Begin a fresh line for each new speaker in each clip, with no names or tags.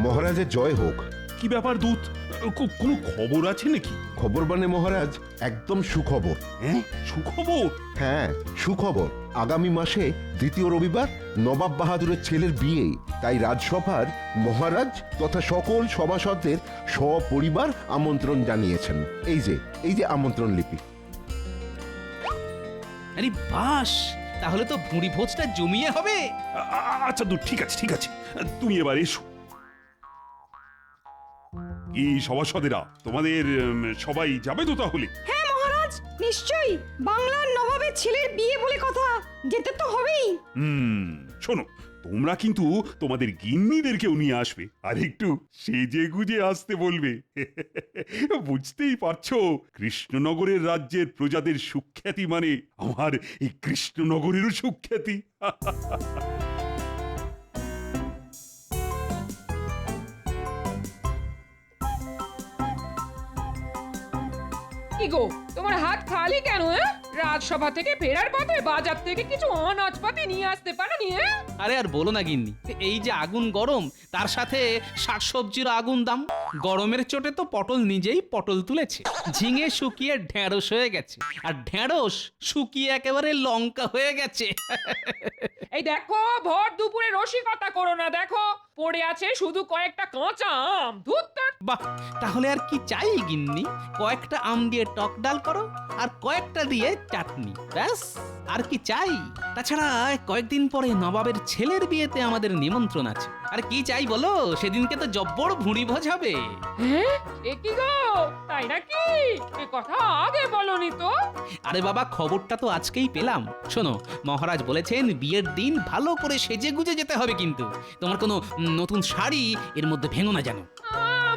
মহারাজের জয় হোক।
কি ব্যাপার দূত, কোনো খবর আছে নাকি?
খবর মানে মহারাজ, একদম সুখবর।
হ্যাঁ, সুখবর?
হ্যাঁ, সুখবর। আগামী মাসে দ্বিতীয় রবিবার নবাব বাহাদুরের ছেলের বিয়ে, তাই রাজসভার মহারাজ তথা সকল সভাসদদের সপরিবার আমন্ত্রণ জানিয়েছেন। এই যে আমন্ত্রণ লিপি।
আরে বাস, তাহলে তো ভুঁড়ি ভোজটা জমিয়ে হবে।
আচ্ছা দূত, ঠিক আছে, তুমি এবার এসো। এই সভাসদেরা, তোমাদের সবাই যাবে তো তাহলে?
হ্যাঁ মহারাজ, নিশ্চয়ই। বাংলার নবাবের ছেলের বিয়ে বলে কথা, যেতে তো হবেই।
শোনো, তোমরা কিন্তু তোমাদের গিন্নিদেরকেও নিয়ে আসবে, আর একটু সেজে গুজে আসতে বলবে। বুঝতেই পারছো, কৃষ্ণনগরের রাজ্যের প্রজাদের সুখ্যাতি মানে আমার এই কৃষ্ণনগরেরও সুখ্যাতি।
কি গো, তোমার হাত খালি কেন? রাজসভা থেকে ফেরার পথে বাজার থেকে কিছু অনাজপাতি নিয়ে আসতে পারোনি?
আরে আর বলো না গিন্নি, এই যে আগুন গরম, তার সাথে শাকসবজির আগুন দাম। গরমের চোটে তো পটল নিজেই পটল তুলেছে, ঝিঙে শুকিয়ে ঢেঁড়স হয়ে গেছে, আর ঢেঁড়স শুকিয়ে একেবারে লঙ্কা হয়ে গেছে।
এই দেখো, ভর দুপুরে রসিকতা করো না। দেখো, পড়ে আছে শুধু কয়েকটা কাঁচা আম। ধুত্তর।
বাহ, তাহলে আর কি চাই গিন্নি? কয়েকটা আম দিয়ে টক ডাল করো, আর কয়েকটা দিয়ে চাটনি, ব্যাস। আর কি চাই? তাছাড়া কয়েকদিন পরে নবাবের ছেলের বিয়েতে আমাদের নিমন্ত্রণ আছে। আর কি চাই বলো? সেদিনকে তো জব্বর ভুঁড়ি ভোজ হবে।
হ্যাঁ, এ কি গো, তাই নাকি? এ কথা আগে বলনি তো।
আরে বাবা, খবরটা তো আজকেই পেলাম। শোনো, মহারাজ বলেছেন বিয়ের দিন ভালো করে সেজে গুজে যেতে হবে, কিন্তু তোমার কোনো নতুন শাড়ি এর মধ্যে ভেঙো না যেন।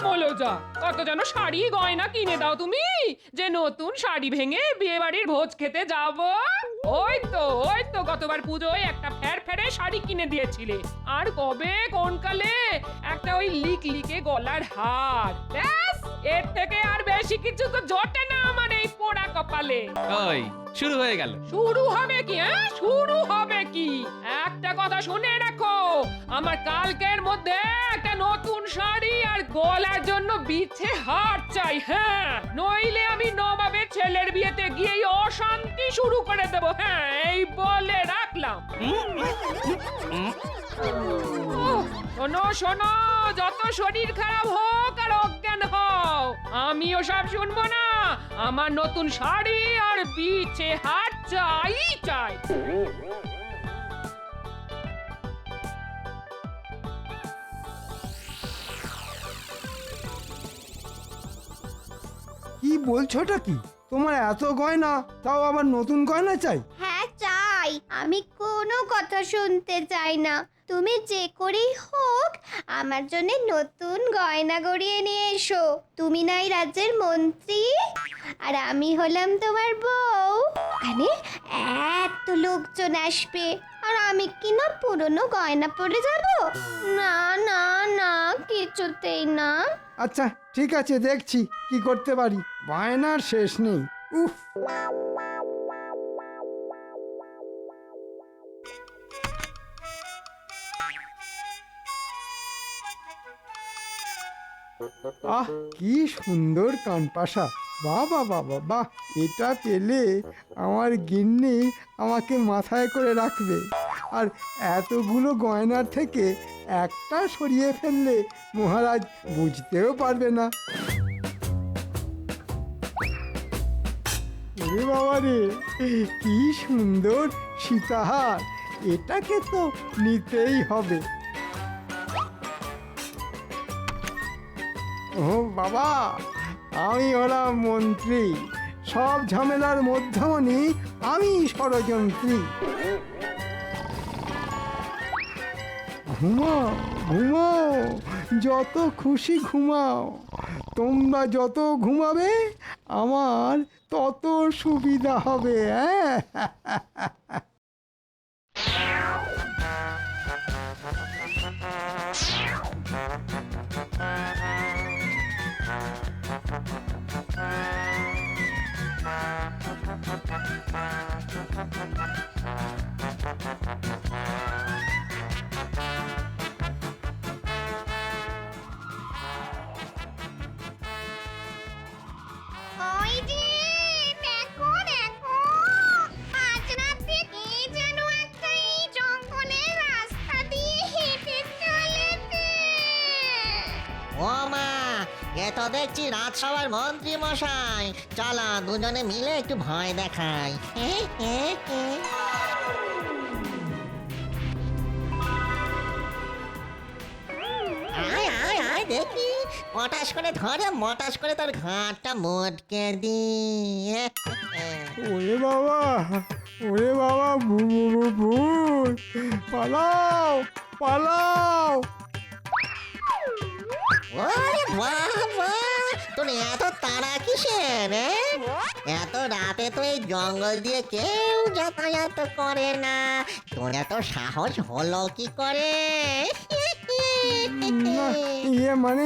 বলো যা, কত যেন শাড়ি গয়না কিনে দাও তুমি, যে নতুন শাড়ি ভেঙে বিয়ে বাড়ির ভোজ খেতে যাব। ওই তো গতবার পুজোয় একটা ফেরফেরে শাড়ি কিনে দিয়েছিলে, আর কবে কোন কালে একটা ওই লিকে গলার হার। ব্যাস, এর থেকে আর বেশি কিছু তো জোটে না আমার এই পোড়া কপালে।
ওই শুরু হয়ে গেল।
শুরু হবে কি? শুরু হবে কি? একটা কথা শুনে রাখো, আমার কালকের মধ্যে একটা নতুন শাড়ি আর গলার জন্য বিছে হার চাই। হ্যাঁ, নইলে আমি নবাবের ছেলের বিয়েতে গিয়েই অশান্তি শুরু করে দেব। হ্যাঁ, এই বলে রাখলাম। শোনো, যত শরীর খারাপ হোক আর অজ্ঞান হও, আমি ওসব শুনবো না। আমার নতুন শাড়ি আর বিছে হার চাই।
কি বলছোটা কি? তোমার এত গয়না, তাও আবার নতুন গয়না চাই?
হ্যাঁ চাই, আমি কোনো কথা শুনতে চাই না। তুমি যে করেই হোক আমার জন্য নতুন গয়না গড়িয়ে নিয়ে এসো। তুমি নাই রাজ্যের মন্ত্রী, আর আমি হলাম তোমার বউ। মানে এত লোকজন আসবে, আর আমি কি না পুরনো গয়না পরে যাব? না না না, কিছুতেই না।
আচ্ছা ঠিক আছে, দেখছি কি করতে পারি। বায়নার শেষ নেই। উফ, আহ কি সুন্দর কানপাশা! বাহ বাহ বাহ বাহ বাহ! এটা পেলে আমার গিন্নি আমাকে মাথায় করে রাখবে। আর এতগুলো গয়নার থেকে একটা সরিয়ে ফেললে মহারাজ বুঝতেও পারবে না। ওরে বাবা রে, কি সুন্দর সীতাহার! এটাকে তো নিতেই হবে। ও বাবা, আমি হলাম মন্ত্রী, সব ঝামেলার মধ্যমণি আমি ষড়যন্ত্রী। ঘুমাও ঘুমাও, যত খুশি ঘুমাও। তোমরা যত ঘুমাবে আমার তত সুবিধা হবে। হ্যাঁ,
ও মা, এ তো দেখছি রাজসভার মন্ত্রী মশাই। চলো দুজনে মিলে একটু ভয় দেখাই। আয় আয় আয় দেখি, পটাশ করে ধরে মটাশ করে তোর ঘাটটা মোটকে দি।
ওরে বাবা, ওরে বাবা, ভূত, পালাও পালাও।
ওরে বাবা, তোর এত তাড়া কিসের? এত রাতে তো এই জঙ্গল দিয়ে কেউ যাতায়াত করে না, তোর এত সাহস হলো কি করে?
না, ইয়ে মানে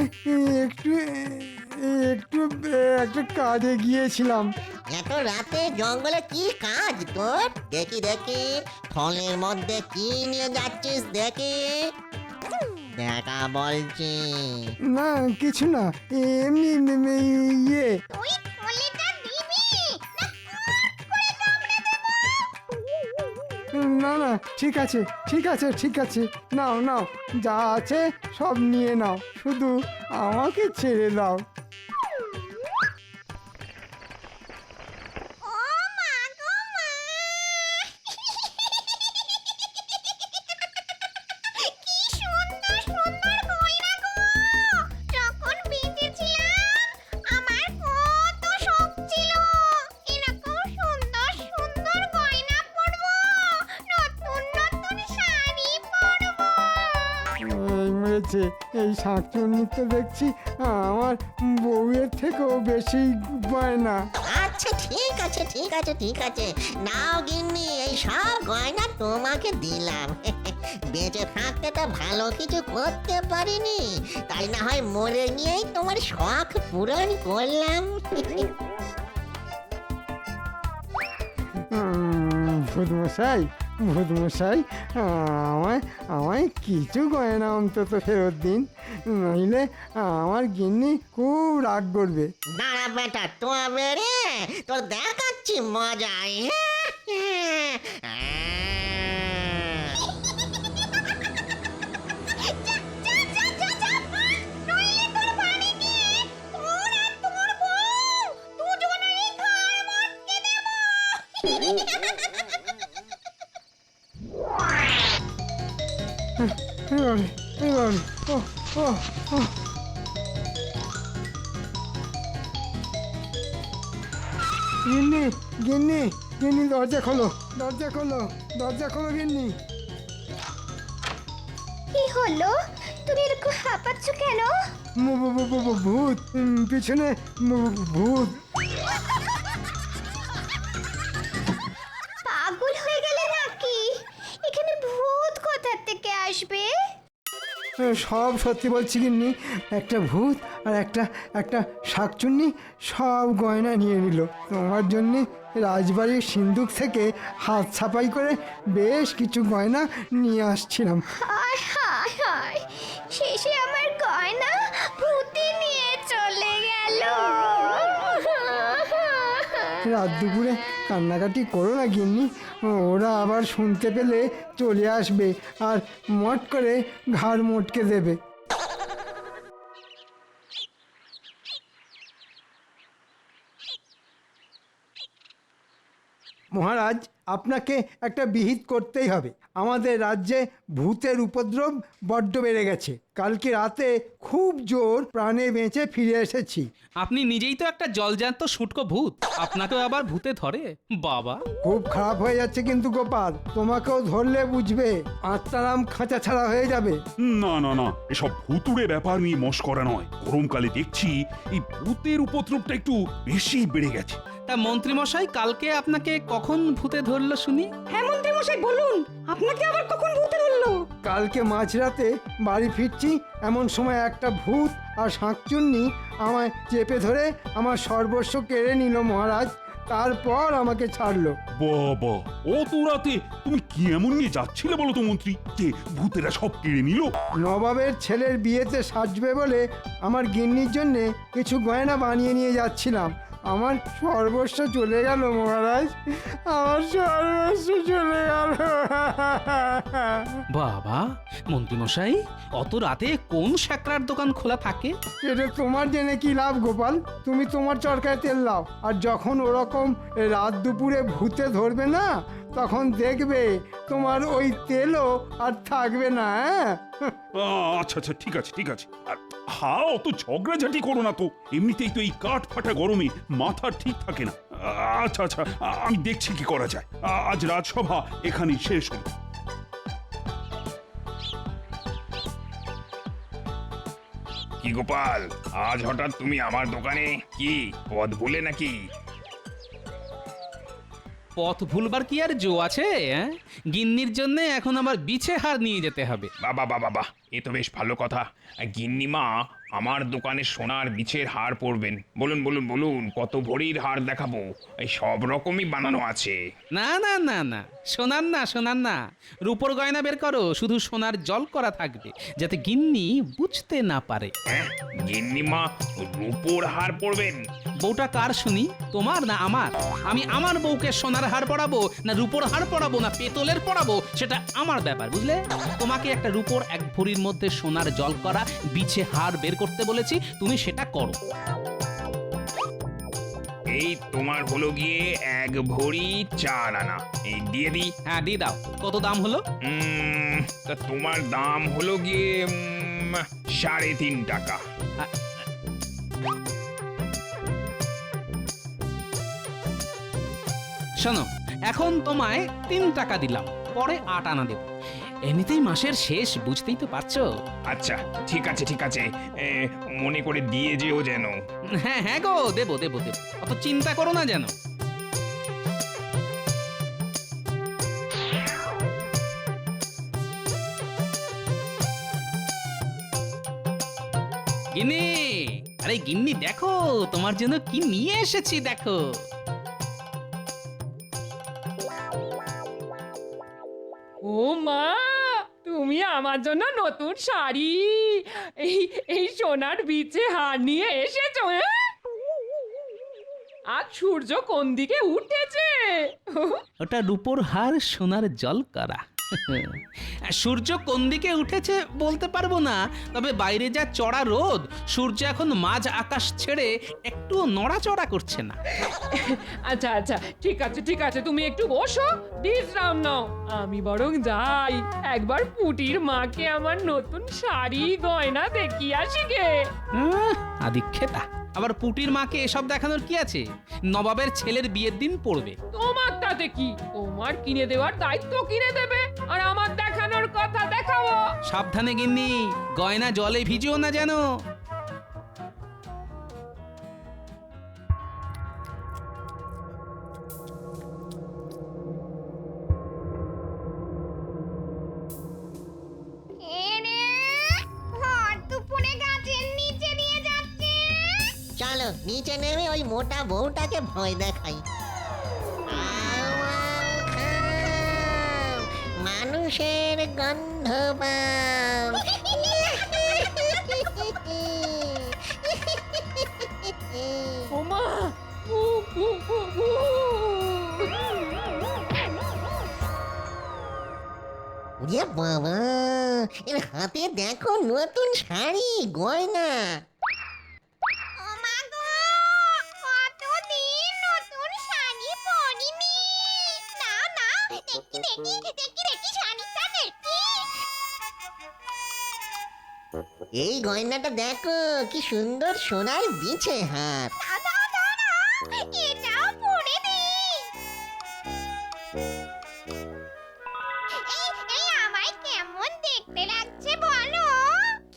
একটু একটু একটা কাজে গিয়েছিলাম।
এত রাতে জঙ্গলে কি কাজ তোর? দেখি দেখি, থলের মধ্যে কি নিয়ে যাচ্ছিস দেখি। দেখা বলছি।
না কিছু না, এমনি ইয়ে।
তুই থলেটা দিবি না
না না, ঠিক আছে ঠিক আছে ঠিক আছে, নাও নাও, যা আছে সব নিয়ে নাও, শুধু আমাকে ছেড়ে দাও।
ও মা গো মা, কি সুন্দর সুন্দর গয়না গো। যখন বেঁচেছিলাম আমার কত শখ ছিল এরকম সুন্দর সুন্দর গয়না পরবো, নতুন নতুন শাড়ি পরবো।
এই মেরেছে, এই শাঁকচুন্নি তো দেখছি আমার বউয়ের থেকেও বেশি গয়না।
আচ্ছা ঠিক আছে ঠিক আছে ঠিক আছে, নাও গিন্নি, এই সব গয়না তোমাকে দিলাম। বেঁচে থাকতে তো ভালো কিছু করতে পারিনি, তাই না হয় মরে গিয়েই তোমার শখ পূরণ করলাম।
ভূতমশাই, ভূতমশাই, আমায় আমায় কিছু গয়না অন্তত ফেরত দিন, নইলে আমার গিন্নি খুব রাগ করবে।
দাঁড়া বেটা, তবে রে তোর দেখাচ্ছি মজাই।
নইলে তোর বাড়ি গিয়ে তোর আর তোর বউ দুজনেই ঘাড় মটকে দেব।
এবারে এবারে, ও ও ও, গিন্নি গিন্নি গিন্নি, দরজা খোলো, দরজা খোলো, দরজা খোলো গিন্নি।
কি হলো, তুমি এরকম হাঁপাচ্ছ কেন?
ভূত, পিছনে ভূত।
পাগল হয়ে গেলে নাকি? এখানে ভূত কোথা থেকে আসবে?
সব সত্যি বলছি গিন্নি, একটা ভূত আর একটা শাকচুন্নি সব গয়না নিয়ে নিল। তোমার জন্যে রাজবাড়ির সিন্দুক থেকে হাত ছাপাই করে বেশ কিছু গয়না নিয়ে আসছিলাম।
হায় হায় হায়, শেষে আমার গয়না ভূতে নিয়ে চলে গেল।
রাত দুপুরে কান্নাকাটি করো না গিন্নি, ওরা আবার শুনতে পেলে চলে আসবে আর মট করে ঘাড় মোটকে দেবে। মহারাজ, আপনাকে একটা বিহিত করতেই হবে। আমাদের রাজ্যে ভূতের উপদ্রব বড্ড বেড়ে গেছে। কালকে রাতে খুব জোর প্রাণে বেঁচে ফিরে এসেছি।
আপনি নিজেই তো একটা জলজ্যান্ত শুটকো ভূত, আপনাকেও আবার ভূতে ধরে? বাবা,
খুব খারাপ হয়ে যাচ্ছে কিন্তু গোপাল, তোমাকেও ধরলে বুঝবে, আত্মারাম খাঁচা ছাড়া হয়ে যাবে।
না না না, এসব ভুতুড়ে ব্যাপার নিয়ে মস্করা নয়। গরমকালে দেখছি এই ভূতের উপদ্রবটা একটু বেশি বেড়ে গেছে।
তা মন্ত্রী মশাই, কালকে আপনাকে কখন ভূতে ধরলো শুনি?
হ্যাঁ মন্ত্রী মশাই বলুন, আপনাকে আবার কখন ভূতে ধরলো?
কালকে মাঝরাতে বাড়ি ফিরছি, এমন সময় একটা ভূত আর শাঁকচুন্নি আমায় চেপে ধরে আমার সর্বস্ব কেড়ে নিল মহারাজ। তারপর আমাকে ছাড়লো।
বাবা, অত রাতে তুমি কি এমন নিয়ে যাচ্ছিলে বলো তো মন্ত্রী, যে ভূতেরা সব কেড়ে নিল?
নবাবের ছেলের বিয়েতে সাজবে বলে আমার গিন্নির জন্যে কিছু গয়না বানিয়ে নিয়ে যাচ্ছিলাম। আমার সর্বস্ব চলে গেল মহারাজ, আমার সর্বস্ব চলে গেল।
বাবা মন্ত্রীমশাই, অত রাতে কোন স্যাকরার দোকান খোলা থাকে?
এটা তোমার জেনে কি লাভ গোপাল? তুমি তোমার চরকায় তেল দাও, আর যখন ওরকম রাত দুপুরে ভূতে ধরবে না, তখন দেখবে তোমার ওই তেলও আর থাকবে না। হ্যাঁ,
আচ্ছা আচ্ছা, ঠিক আছে ঠিক আছে। আর হ্যাঁ, অত ঝগড়াঝাটি করো না তো, এমনিতেই তো এই কাঠ ফাটা গরমে মাথা ঠিক থাকে না। আচ্ছা আচ্ছা, আমি দেখছি কি করা যায়। আজ রাজসভা এখানেই শেষ হলো।
কি গোপাল, আজ হঠাৎ তুমি আমার দোকানে? কি পথ ভুলে নাকি?
পথ ভুলবার কি আর জো আছে? গিন্নির জন্য এখন আমার বিছে হার নিয়ে যেতে হবে।
বাবা বাবা বাহ, এ তো বেশ ভালো কথা। গিন্নিমা আমার দোকানে সোনার বিছের হার পরবেন। বলুন বলুন বলুন, কত ভরির হার দেখাবো? এই সব রকমই বানানো আছে।
না না না না, সোনার না, সোনার না, রূপোর গয়না বের করো, শুধু সোনার জল করা থাকবে, যাতে গিন্নি বুঝতে না পারে।
হ্যাঁ, গিন্নিমা রূপোর হার পরবেন?
বউটা কার শুনি, তোমার না আমার? আমি আমার বউকে সোনার হার পরাবো না রূপোর হার পরাবো না পেতলের পরাবো, সেটা আমার ব্যাপার, বুঝলে? তোমাকে একটা রূপোর 1 ভরির মধ্যে সোনার জল করা বিছে হার বের করতে বলেছি, তুমি সেটা করো।
এই তোমার হলো গিয়ে 1 ভরি 4 আনা। এই দিয়ে দিই?
হ্যাঁ দিয়ে দাও। কত দাম হলো?
তা তোমার দাম হলো গিয়ে 3.5 টাকা।
শোনো, এখন তোমায় 3 টাকা দিলাম, পরে 8 আনা দেব। এমনিতেই মাসের শেষ, বুঝতেই তো পারছো।
আচ্ছা ঠিক আছে ঠিক আছে, মনে করে দিয়ে যেও যেন।
হ্যাঁ হ্যাঁ গো, দেবো দেবো দেবো, অত চিন্তা করো না যেন। গিন্নি, আরে গিন্নি দেখো, তোমার জন্য কি নিয়ে এসেছি দেখো।
ও মা, তুমি আমার জন্য নতুন শাড়ি, এই এই সোনার বিছে হার নিয়ে এসেছো? আজ সূর্য কোন দিকে উঠেছে?
ওটা রূপোর হার সোনার জল করা। সূর্য কোন দিকে উঠেছে বলতে পারবো না, তবে বাইরে যা চড়া রোদ, সূর্য এখন মাঝ আকাশ ছেড়ে একটু নড়াচড়া করছে না।
আচ্ছা আচ্ছা, ঠিক আছে ঠিক আছে, তুমি একটু বসো, বিশ্রাম নাও। আমি বরং যাই, একবার পুটির মাকে আমার নতুন শাড়ি গয়না দেখিয়ে আসি গে।
আদিক্ষেতা, আবার পুটির মাকে এসব দেখানোর কি আছে? নবাবের ছেলের বিয়ের দিন পড়বে।
তোমার তাতে কি? তোমার কিনে দেওয়ার দায়িত্ব কিনে দেবে, আর আমার দেখানোর কথা দেখাবো।
সাবধানে গিন্নি, গয়না জলে ভিজিও না যেন।
চলো নিচে নেমে ওই মোটা বউটাকে ভয় দেখাই। মানুষের গন্ধ পাও।
ওমা,
ওরে বাবা, এর হাতে দেখো নতুন শাড়ি গয়না। এই গয়নাটা দেখো, কি সুন্দর সোনার বিছে হাত।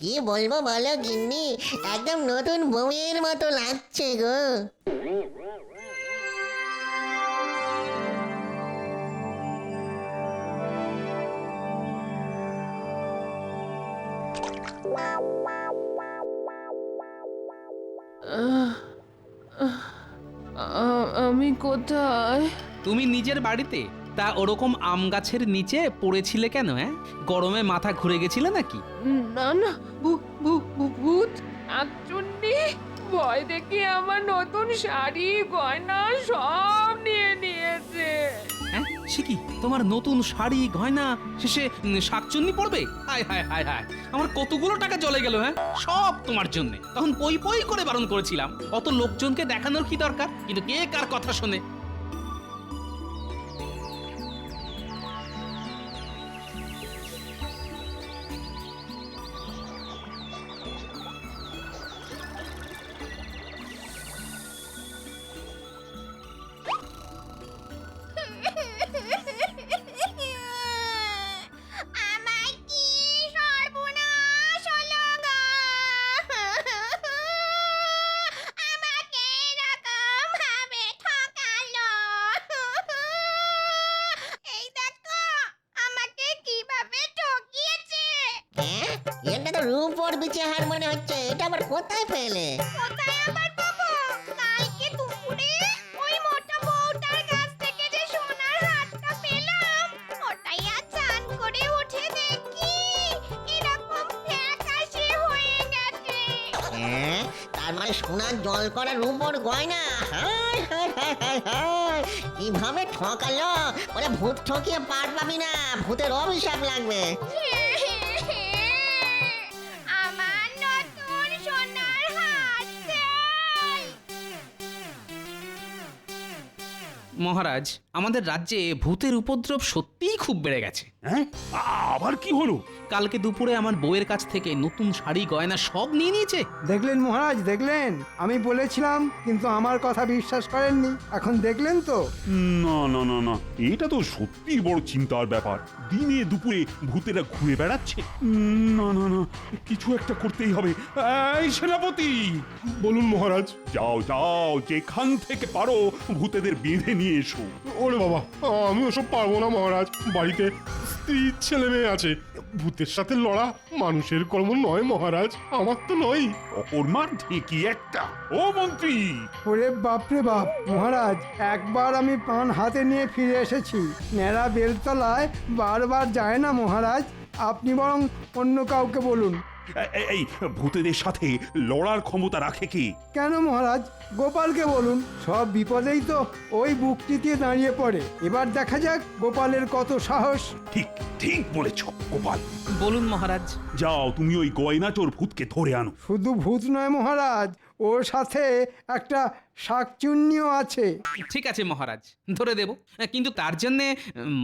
কি বলবো বলো গিন্নি, একদম নতুন বউয়ের মতো লাগছে গো।
আমি কোথায়?
তুমি নিজের বাড়িতে? তা ওরকম আম গাছের নিচে পড়েছিলে কেন? গরমে মাথা ঘুরে গেছিলে নাকি?
না না, ভূত, শাকচুন্নি, ভয় তাই দেখি আমার নতুন শাড়ি গয়না সব নিয়ে নিয়েছে।
হ্যাঁ সে কি তোমার নতুন শাড়ি গয়না শেষে শাকচুন্নি পড়বে? হায় হায় হায় হায়, আমার কতগুলো টাকা চলে গেল। হ্যাঁ সব তোমার জন্য। তখন পই পই করে বারণ করেছিলাম, অত লোকজনকে দেখানোর কি দরকার? কিন্তু কে কার কথা শোনে?
আমার কি সর্বনাশ হলো গো! আমাকে এরকম ভাবে ঠকালো। এই দেখো আমাকে কিভাবে ঠকিয়েছে।
হ্যাঁ, এটা তো রূপোর বিচে হার মনে হচ্ছে। এটা আবার কোথায় পেলে?
কোথায় আবার পাবো? কালকে দুপুরে ওই মোটা বউটার কাছ থেকে যে সোনার হারটা পেলাম, ওটাই আজ চান করে উঠে দেখি এরকম ফ্যাকাশে হয়ে গেছে।
হ্যাঁ, তার মানে সোনার জল করা রূপোর গয়না। হায় হায় হায় হায় হায়, কিভাবে ঠকালো! ওরে ভূত ঠকিয়ে পার পাবি না, ভূতের অভিশাপ লাগবে।
আমার নতুন সোনার হার চাই।
মহারাজ, আমাদের রাজ্যে ভূতের উপদ্রব সত্যিই খুব বেড়ে গেছে।
হ্যাঁ আবার কি হলো?
কালকে দুপুরে আমার বউয়ের কাছ থেকে নতুন শাড়ি গয়না সব নিয়ে নিয়েছে।
দেখলেন মহারাজ, দেখলেন? আমি বলেছিলাম, কিন্তু আমার কথা বিশ্বাস করেননি। এখন দেখলেন তো?
না না না না, এটা তো সত্যি বড় চিন্তার ব্যাপার। দিনে দুপুরে ভূতেরা ঘুরে বেড়াচ্ছে। না না না, কিছু একটা করতেই হবে। এই সেনাপতি,
বলুন মহারাজ।
যাও যাও, যেখান থেকে পারো ভূতেদের বেঁধে নিয়ে এসো।
ওরে বাবা, আমি ওসব পারবো না মহারাজ। বাড়িতে স্ত্রী ছেলে মেয়ে আছে। ভূতের সাথে লড়া মানুষের কর্ম নয় মহারাজ, আমার তো নয়।
অকর্মার ঢেকি একটা। ও মন্ত্রী,
ওরে বাপরে বাপ! মহারাজ, একবার আমি পান হাতে নিয়ে ফিরে এসেছি। ন্যাড়া বেলতলায় বারবার যায় না মহারাজ। আপনি বরং অন্য কাউকে বলুন।
এই ভূতেদের সাথে লড়ার ক্ষমতা রাখে কি?
কেন মহারাজ, গোপালকে বলুন। সব বিপদেই তো ওই বুকটিতে দাঁড়িয়ে পড়ে। এবার দেখা যাক গোপালের কত সাহস।
ঠিক ঠিক বলেছ গোপাল।
বলুন মহারাজ।
যাও, তুমি ওই গয়না চোর ভূতকে ধরে আনো।
শুধু ভূত নয় মহারাজ, ওর সাথে একটা শাকচুন্নিও আছে।
ঠিক আছে মহারাজ, ধরে দেব। কিন্তু তার জন্য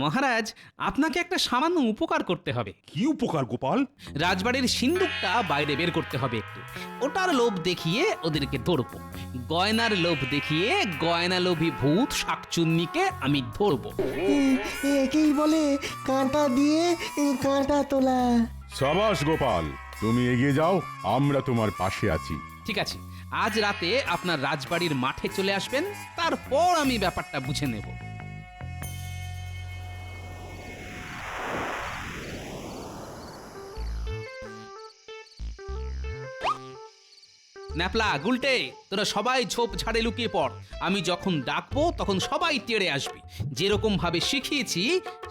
মহারাজ আপনাকে একটা সামান্য উপকার করতে হবে।
কি উপকার গোপাল?
রাজবাড়ির সিন্দুকটা বাইরে বের করতে হবে একটু। ওটার লোভ দেখিয়ে ওদেরকে ধরবো। গয়নার লোভ দেখিয়ে গয়না লোভী ভূত শাকচুন্নিকে আমি ধরবো।
একেই বলে কাঁটা দিয়ে কাঁটা তোলা।
সাবাস গোপাল, তুমি এগিয়ে যাও, আমরা তোমার পাশে আছি।
ঠিক আছে, আজ রাতে আপনার রাজবাড়ির মাঠে চলে আসবেন, তারপর আমি ব্যাপারটা বুঝে নেব। ন্যাপলা, গুলটে, তোরা সবাই ঝোপ ঝাড়ে লুকিয়ে পড়। আমি যখন ডাকবো তখন সবাই তেড়ে আসবি। যেরকম ভাবে শিখিয়েছি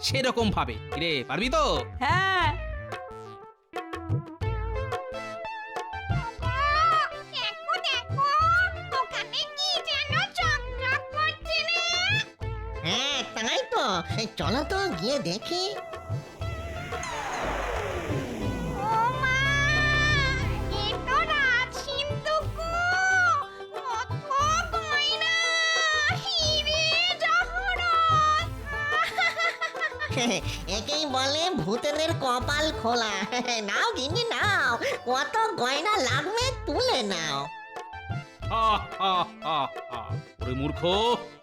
সেরকম ভাবে। রে, পারবি তো?
হ্যাঁ।
দেখো দেখো, ওখানে কি যেন চকচক করছে না?
হ্যাঁ, তাই তো। চলো তো গিয়ে দেখি।
ও মা, এ তো রাজ সিন্ধুক। কত গয়না, হিরে জহরত।
একেই বলে ভূতেদের কপাল খোলা। নাও গিন্নি নাও, কত গয়না লাগবে তুলে নাও।
হা, হা, হা, হা। ওরে মূর্খ,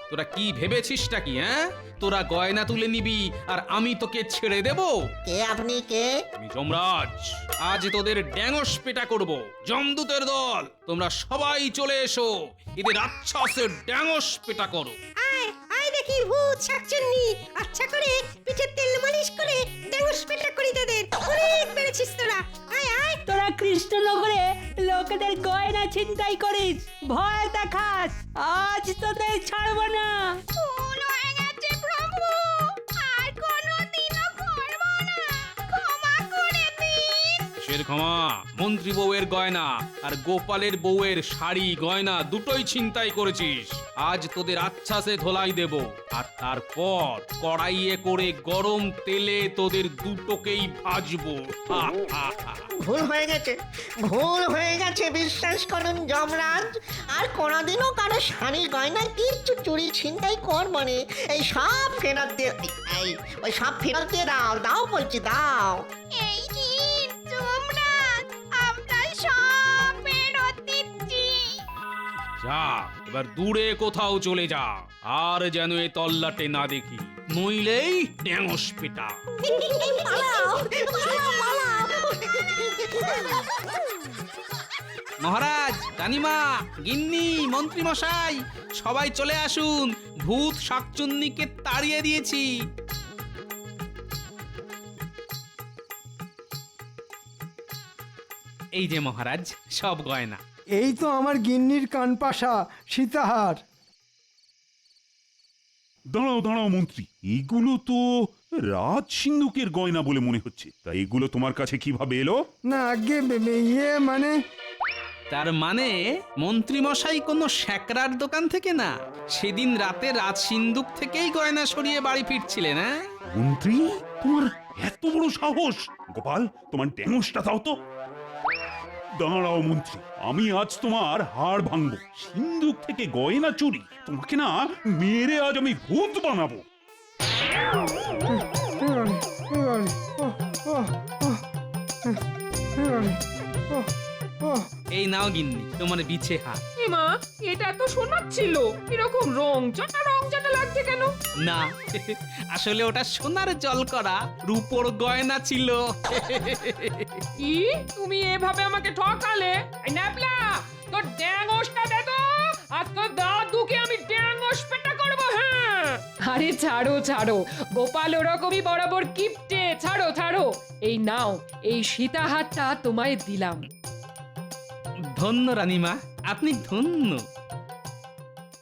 তোরা কি ভেবেছিসটা কি? হ্যাঁ, তোরা গয়না তুলে নিবি আর আমি তোকে ছেড়ে দেব?
কে আপনি কে?
আমি যমরাজ। আজ তোদের ড্যাঙস পেটা করব। যমদূতের দল, তোমরা সবাই চলে এসো। এদের রাক্ষসের ড্যাঙস পেটা করো।
আয় দেখি ভূত শাকচুন্নি, আচ্ছা করে পিঠে তেল মালিশ করে ড্যাঙ্গস পেটা করি তোদের। অনেক বেড়েছিস তোরা। আয় আয়। তোরা কৃষ্ণনগরে লোকেদের গয়না ছিনতাই করিস, ভয় দেখাস। আজ তোদের ছাড়বো না।
ভুল হয়ে গেছে প্রভু, আর কোনোদিনও করব না। ক্ষমা করে দিন।
সে কিসের ক্ষমা? মন্ত্রী বউয়ের গয়না আর গোপালের বউয়ের শাড়ি গয়না দুটোই ছিনতাই করেছিস। আজ তোদের আচ্ছাসে ধোলাই দেব, আর তারপর কড়াইয়ে করে গরম তেলে তোদের দুটোকেই ভাজবো। হা, হা, হা।
ভুল হয়ে গেছে, ভুল হয়ে গেছে, বিশ্বাস করুন যমরাজ। আর কোনোদিনও কারো শাড়ি গয়না কিচ্ছু চুরি ছিনতাই করবো নি। এই সব ফেরত দিয়ে, এই ওই সব ফেরত দিয়ে দাও, দাও বলছি দাও।
এই কি যমরাজ, আমরা সব ফেরত দিচ্ছি।
যা, এবার দূরে কোথাও চলে যা, আর যেন এ তল্লাটে না দেখি, নইলেই ড্যাঙস পেটা।
পালাও, পালাও, পালাও।
মহারাজ, রানীমা, গিন্নি, মন্ত্রী মশাই, সবাই চলে আসুন, ভূত শাকচুন্নিকে তাড়িয়ে দিয়েছি। এই যে মহারাজ, সব গয়না।
এই তো আমার গিন্নির কানপাশা সীতাহার।
দাঁড়াও দাঁড়াও মন্ত্রী, এগুলো তো রাজ সিন্ধুকের গয়না বলে মনে হচ্ছে, তা এগুলো তোমার কাছে কিভাবে এলো?
না আগে ইয়ে মানে
তার মানে মন্ত্রী মশাই কোনো শ্যাকরার দোকান থেকে না, সেদিন রাতে রাজ সিন্ধুক থেকেই গয়না সরিয়ে বাড়ি ফিরছিলেন। হ্যাঁ
মন্ত্রী, তোমার এত বড় সাহস! গোপাল, তোমার ড্যাঙসটা দাও তো। দাঁড়াও মন্ত্রী, আমি আজ তোমার হাড় ভাঙবো। সিন্ধুক থেকে গয়না চুরি, তোমাকে না মেরে আজ আমি ভূত বানাবো।
এই নাও গিন্নি তোমার বিছে হাত।
মা, এটা তো সোনার ছিল, এরকম রং চাটা লাগছে কেন?
না, আসলে ওটা সোনার জল করা রূপোর গয়না ছিল।
কি তুমি এভাবে আমাকে ঠকালে? এই ন্যাপলা, তোর ড্যাঙসটা দে তো, আর তোর দাদুকে আমি ড্যাঙস পেটা করবো। হ্যাঁ, আরে ছাড়ো ছাড়ো, গোপাল ওরকমই বরাবর কিপটে। ছাড়ো ছাড়ো, এই নাও, এই সীতাহারটা তোমায় দিলাম।
ধন্য রানীমা, আপনি ধন্য।